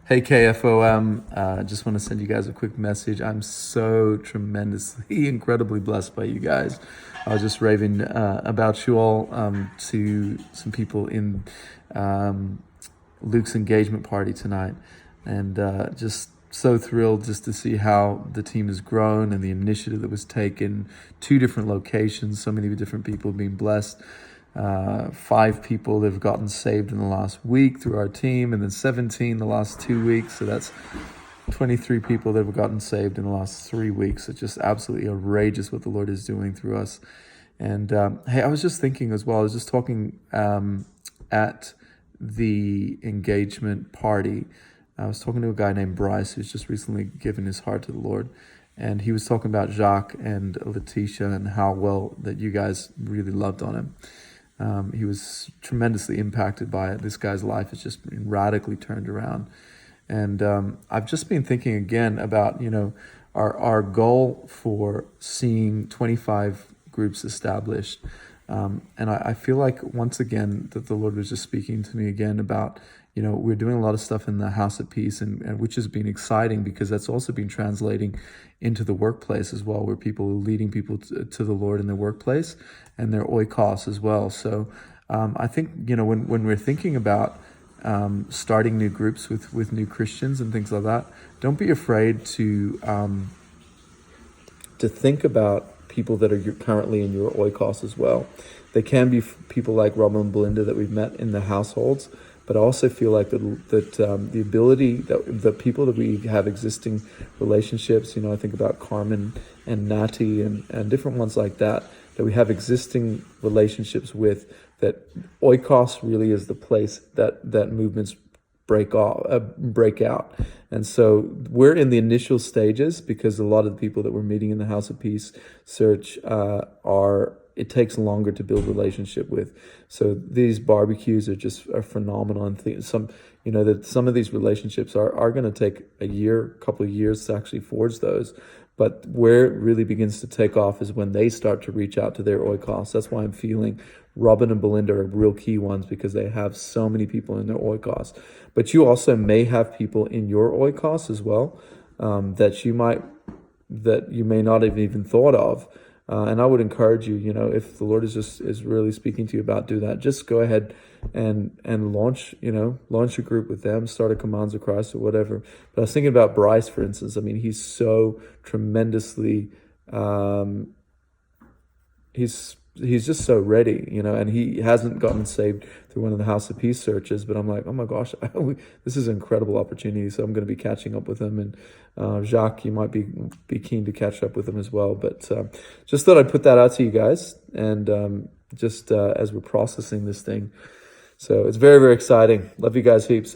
Hey KFOM, just want to send you guys a quick message. I'm so tremendously, incredibly blessed by you guys. I was just raving about you all to some people in Luke's engagement party tonight, and just so thrilled just to see how the team has grown and the initiative that was taken. 2 different locations, so many different people being blessed. 5 people that have gotten saved in the last week through our team, and then 17 the last 2 weeks. So that's 23 people that have gotten saved in the last 3 weeks. It's just absolutely outrageous what the Lord is doing through us. And hey, I was just thinking as well, I was just talking at the engagement party. I was talking to a guy named Bryce who's just recently given his heart to the Lord. And he was talking about Jacques and Letitia and how well that you guys really loved on him. He was tremendously impacted by it. This guy's life has just been radically turned around. And I've just been thinking again about, our goal for seeing 25 groups established. And I feel like once again that the Lord was just speaking to me again about, we're doing a lot of stuff in the House of Peace, and which has been exciting because that's also been translating into the workplace as well, where people are leading people to the Lord in their workplace and their oikos as well. So I think, when we're thinking about starting new groups with new Christians and things like that, don't be afraid to think about people that are currently in your oikos as well. They can be people like Robin and Belinda that we've met in the households, but I also feel like that the ability that the people that we have existing relationships, I think about Carmen and Natty and different ones like that we have existing relationships with, that oikos really is the place that movements break out. And so we're in the initial stages because a lot of the people that we're meeting in the House of Peace search it takes longer to build relationship with. So these barbecues are phenomenal. And some of these relationships are going to take couple of years to actually forge those. But where it really begins to take off is when they start to reach out to their oikos. That's why I'm feeling Robin and Belinda are real key ones, because they have so many people in their oikos. But you also may have people in your oikos as well that you may not have even thought of. And I would encourage you, if the Lord is really speaking to you about do that, just go ahead and launch a group with them, start a Commands of Christ or whatever. But I was thinking about Bryce, for instance. I mean, he's so tremendously, he's just so ready, and he hasn't gotten saved through one of the House of Peace searches, but I'm like, oh my gosh, this is an incredible opportunity. So I'm going to be catching up with him, and Jacques, you might be keen to catch up with him as well. But just thought I'd put that out to you guys, and as we're processing this thing. So it's very, very exciting. Love you guys heaps.